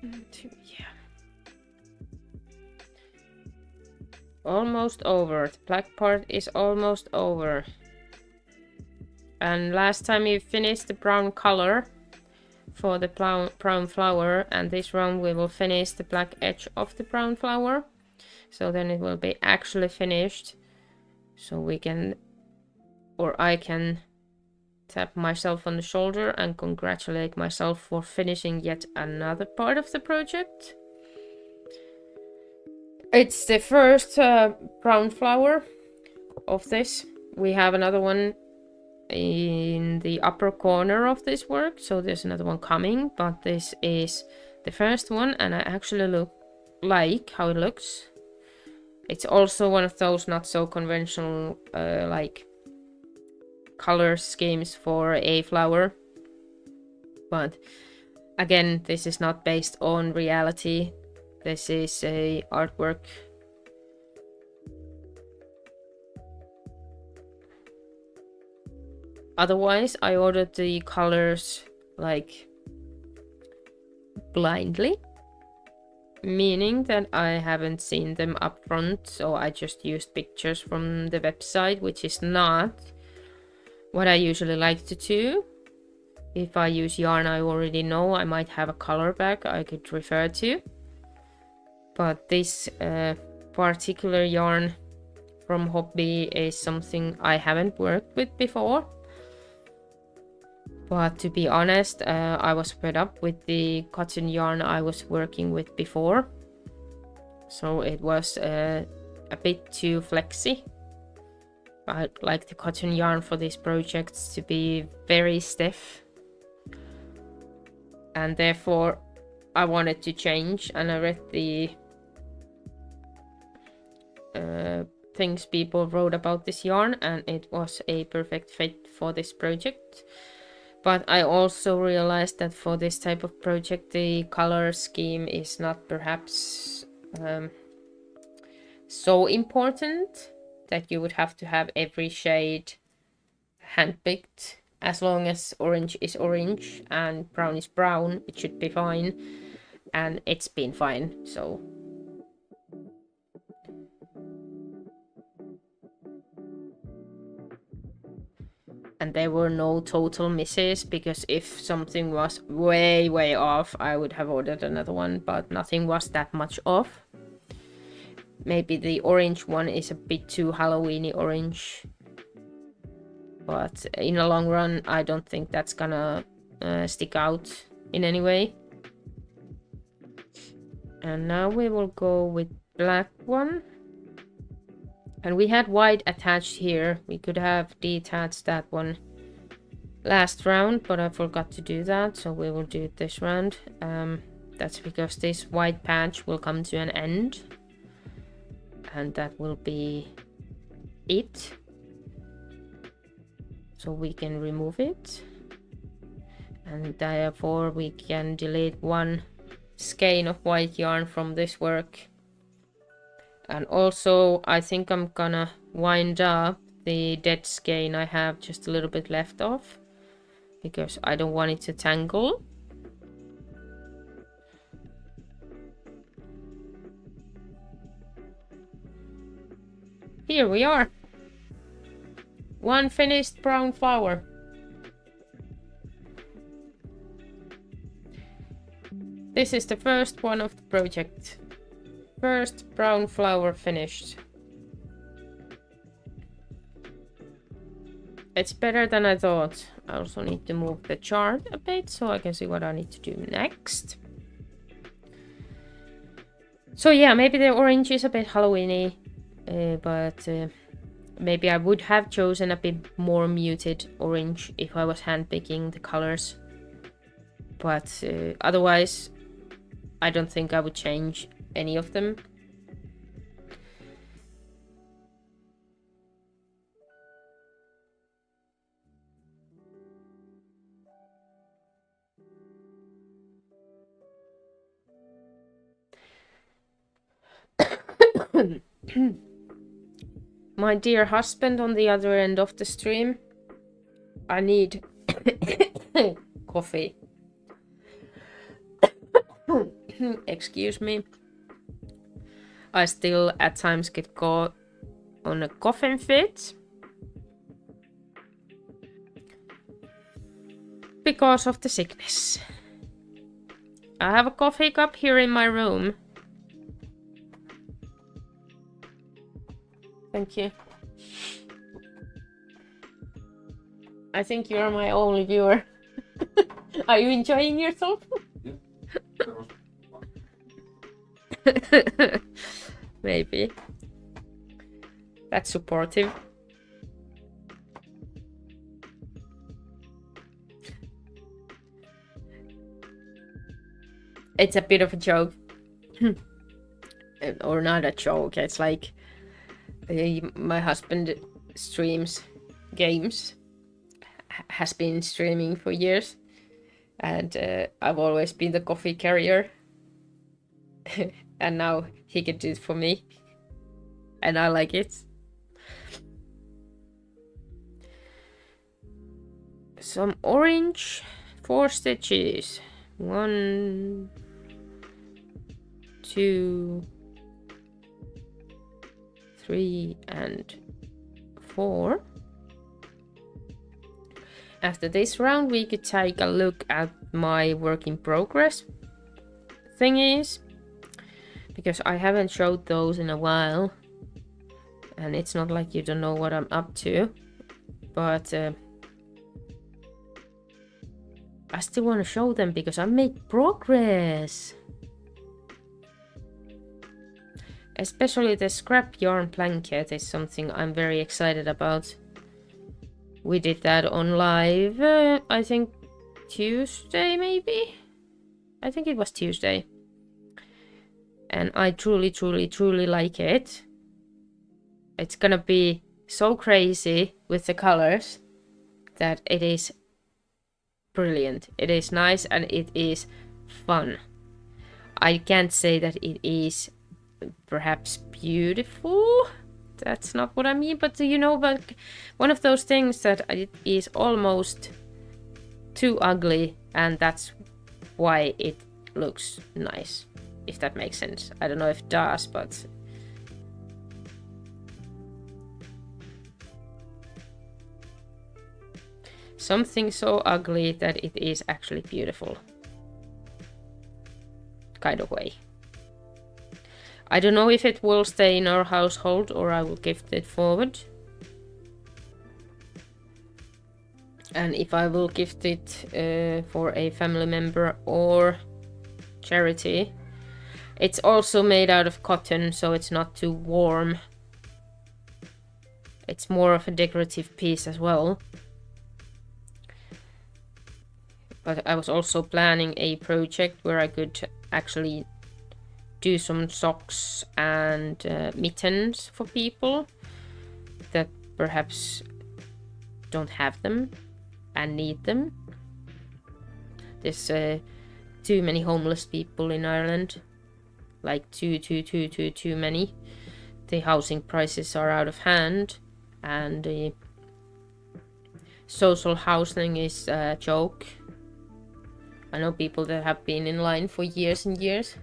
Yeah. Almost over. The black part is almost over. And last time you finished the brown color for the brown flower, and this round we will finish the black edge of the brown flower. So then it will be actually finished. So we can, or I can, tap myself on the shoulder and congratulate myself for finishing yet another part of the project. It's the first brown flower of this. We have another one in the upper corner of this work, so there's another one coming, but this is the first one, and I actually like how it looks. It's also one of those not so conventional like color schemes for a flower, but again, this is not based on reality. This is a artwork. Otherwise, I ordered the colors like blindly, meaning that I haven't seen them up front, so I just used pictures from the website, which is not what I usually like to do. If I use yarn I already know, I might have a color back I could refer to. But this particular yarn from Hobby is something I haven't worked with before. But to be honest, I was fed up with the cotton yarn I was working with before. So it was a bit too flexy. I like the cotton yarn for these projects to be very stiff. And therefore I wanted to change, and I read the things people wrote about this yarn, and it was a perfect fit for this project. But I also realized that for this type of project, the color scheme is not perhaps so important that you would have to have every shade handpicked As long as orange is orange and brown is brown, it should be fine. And it's been fine, so. And there were no total misses, because if something was way off, I would have ordered another one, but nothing was that much off. Maybe the orange one is a bit too Halloweeny orange. But in the long run, I don't think that's gonna stick out in any way. And now we will go with black one. And we had white attached here. We could have detached that one last round, but I forgot to do that, so we will do it this round. That's because this white patch will come to an end. And that will be it. So we can remove it. And therefore we can delete one skein of white yarn from this work. And also I think I'm gonna wind up the dead skein I have just a little bit left off, because I don't want it to tangle. Here we are. One finished brown flower. This is the first one of the project. First brown flower finished. It's better than I thought. I also need to move the chart a bit so I can see what I need to do next. So yeah, maybe the orange is a bit Halloweeny, but maybe I would have chosen a bit more muted orange if I was handpicking the colors. But otherwise, I don't think I would change any of them. My dear husband on the other end of the stream, I need coffee. Excuse me. I still at times get caught on a coughing fit because of the sickness. I have a coffee cup here in my room. Thank you. I think you're my only viewer. Are you enjoying yourself? Maybe. That's supportive. It's a bit of a joke. Or not a joke, it's like my husband streams games, has been streaming for years, and I've always been the coffee carrier. And now he can do it for me, and I like it. Some orange, 4 stitches, 1, 2, 3 and 4. After this round we could take a look at my work in progress thingies, because I haven't showed those in a while, and it's not like you don't know what I'm up to, but I still want to show them because I made progress. Especially the scrap yarn blanket is something I'm very excited about. We did that on live, I think Tuesday maybe? I think it was Tuesday. And I truly like it. It's gonna be so crazy with the colors that it is brilliant. It is nice and it is fun. I can't say that it is perhaps beautiful, That's not what I mean, but you know, like one of those things that it is almost too ugly, and that's why it looks nice, if that makes sense. I don't know if it does, but something so ugly that it is actually beautiful kind of way. I don't know if it will stay in our household or I will gift it forward. And if I will gift it for a family member or charity. It's also made out of cotton, so it's not too warm. It's more of a decorative piece as well. But I was also planning a project where I could actually do some socks and mittens for people that perhaps don't have them and need them. There's too many homeless people in Ireland, like too many. The housing prices are out of hand, and the social housing is a joke. I know people that have been in line for years and years.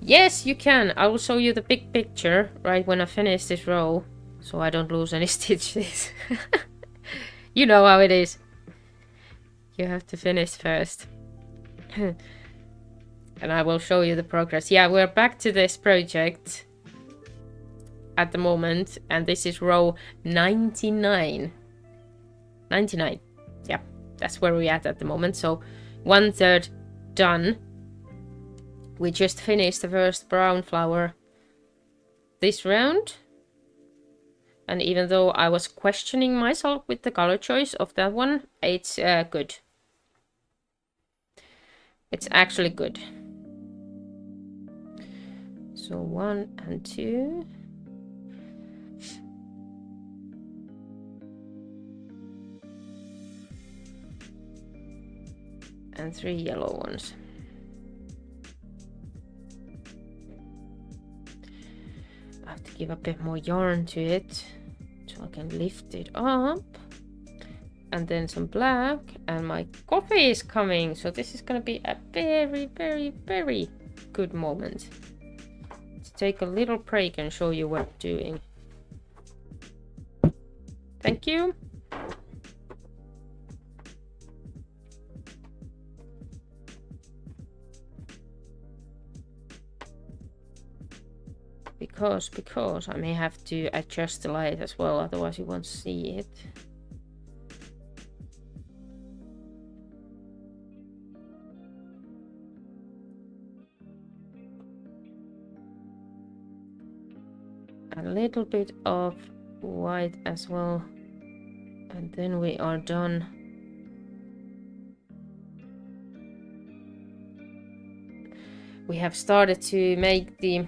Yes, you can. I will show you the big picture right when I finish this row, so I don't lose any stitches. You know how it is. You have to finish first. And I will show you the progress. Yeah, we're back to this project at the moment, and this is row 99. 99. Yeah, that's where we're at the moment. So 1/3 done. We just finished the first brown flower this round. And even though I was questioning myself with the color choice of that one, it's good. It's actually good. So 1 and 2. And 3 yellow ones. I have to give a bit more yarn to it so I can lift it up. And then some black, and my coffee is coming, so this is gonna be a very good moment. Let's take a little break and show you what I'm doing. Thank you. Because I may have to adjust the light as well, otherwise you won't see it. A little bit of white as well, and then we are done. We have started to make the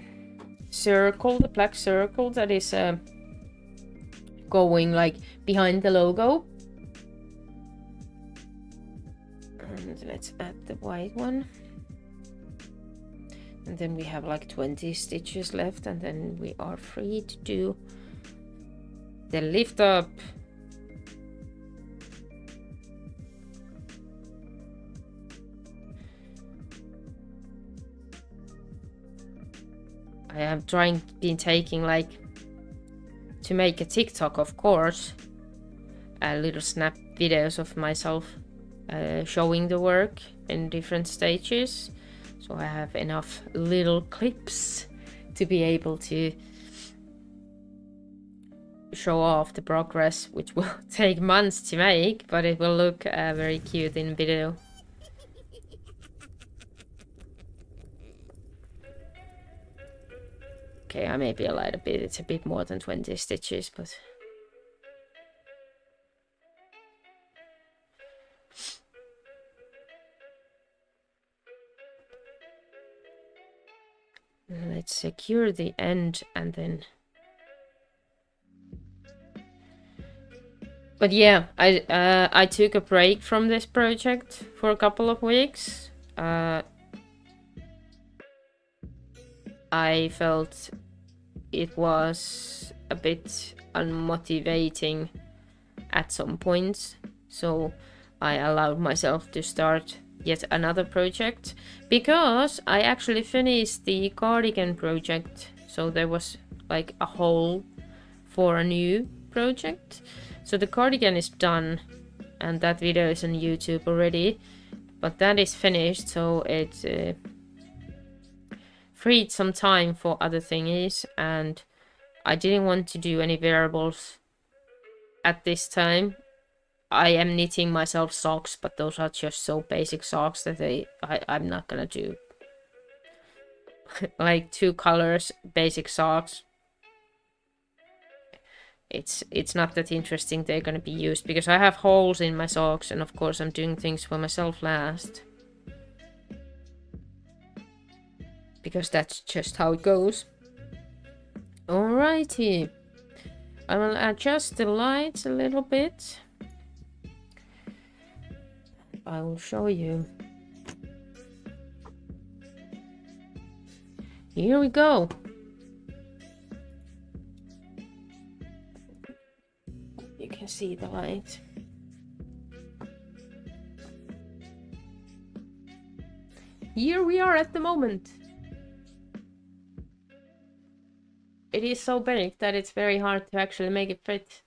circle, the black circle that is going like behind the logo. And let's add the white one. And then we have like 20 stitches left, and then we are free to do the lift up. I have been taking like to make a TikTok, of course, little snap videos of myself showing the work in different stages. So I have enough little clips to be able to show off the progress, which will take months to make, but it will look very cute in video. Okay, I may be a little bit, it's a bit more than 20 stitches, but let's secure the end and then. But yeah, I took a break from this project for a couple of weeks. I felt it was a bit unmotivating at some points, so I allowed myself to start yet another project, because I actually finished the cardigan project, so there was like a hole for a new project. So the cardigan is done, and that video is on YouTube already, but that is finished, so it freed some time for other thingies, and I didn't want to do any wearables at this time. I am knitting myself socks, but those are just so basic socks that I'm not gonna do like 2 colors basic socks. It's not that interesting. They're gonna be used because I have holes in my socks, and of course I'm doing things for myself last, because that's just how it goes. Alrighty, I will adjust the lights a little bit. I will show you. Here we go. You can see the light. Here we are at the moment. It is so big that it's very hard to actually make it fit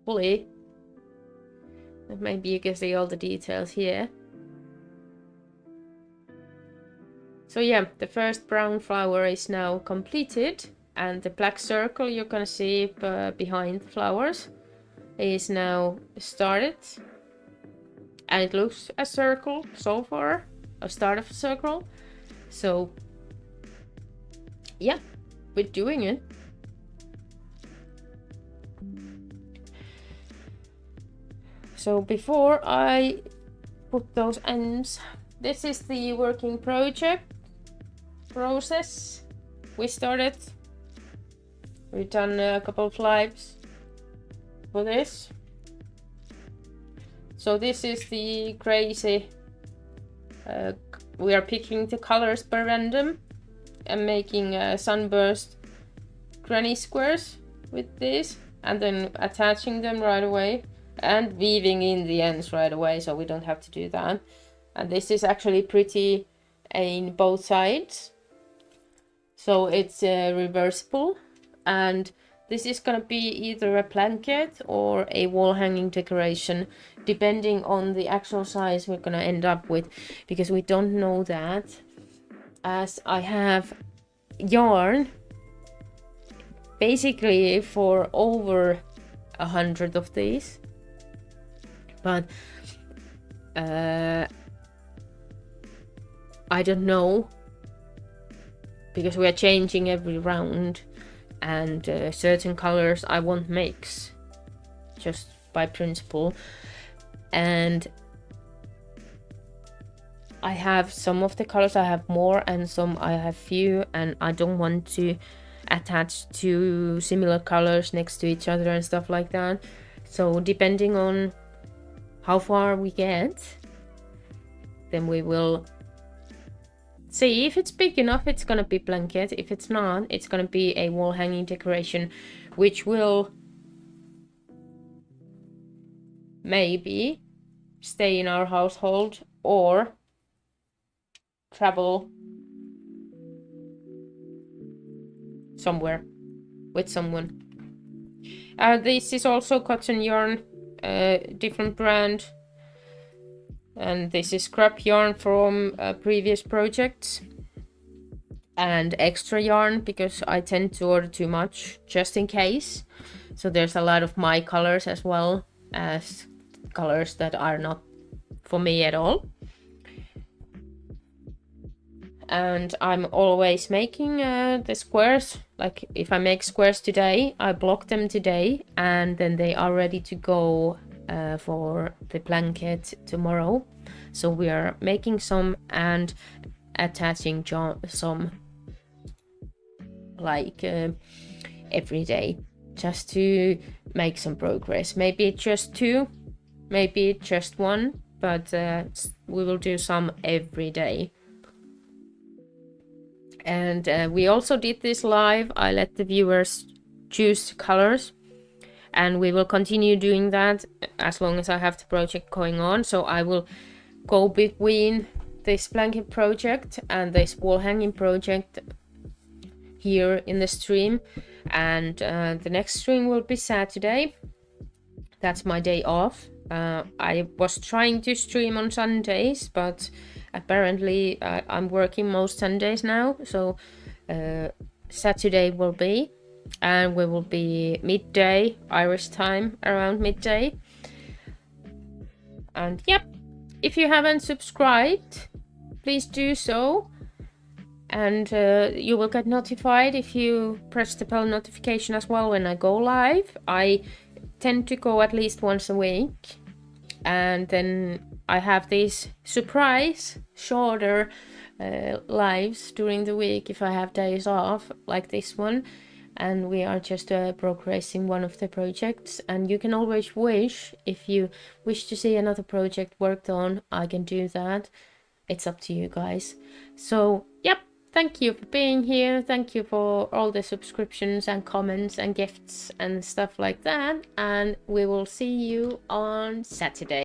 fully. Maybe you can see all the details here. So yeah, the first brown flower is now completed, and the black circle you're gonna see behind the flowers is now started. And it looks a circle so far, a start of a circle. So yeah, we're doing it. So before I put those ends, this is the working project process we started. We've done a couple of lives for this. So this is the crazy, we are picking the colors per random and making sunburst granny squares with this, and then attaching them right away and weaving in the ends right away, so we don't have to do that. And this is actually pretty in both sides, so it's reversible, and this is gonna be either a blanket or a wall hanging decoration, depending on the actual size we're gonna end up with, because we don't know that, as I have yarn basically for over 100 of these. But I don't know, because we are changing every round, and certain colors I won't mix just by principle, and I have some of the colors I have more and some I have few, and I don't want to attach two similar colors next to each other and stuff like that. So depending on how far we get, then we will see. If it's big enough, it's gonna be blanket. If it's not, it's gonna be a wall hanging decoration, which will maybe stay in our household or travel somewhere with someone. This is also cotton yarn, different brand, and this is scrap yarn from previous projects, and extra yarn because I tend to order too much just in case. So there's a lot of my colors as well as colors that are not for me at all. And I'm always making the squares. Like if I make squares today, I block them today, and then they are ready to go for the blanket tomorrow. So we are making some and attaching some like every day, just to make some progress. Maybe just 2, maybe just 1, but we will do some every day. And we also did this live. I let the viewers choose colors, and we will continue doing that as long as I have the project going on. So I will go between this blanket project and this wall hanging project here in the stream, and the next stream will be Saturday. That's my day off. I was trying to stream on Sundays, but apparently I'm working most Sundays now, so Saturday will be, and we will be midday Irish time, around midday. And yep, if you haven't subscribed, please do so, and you will get notified if you press the bell notification as well when I go live. I tend to go at least once a week, and then I have these surprise shorter lives during the week if I have days off, like this one, and we are just progressing one of the projects. And you can always wish, if you wish to see another project worked on, I can do that. It's up to you guys. So yep, thank you for being here. Thank you for all the subscriptions and comments and gifts and stuff like that. And we will see you on Saturday.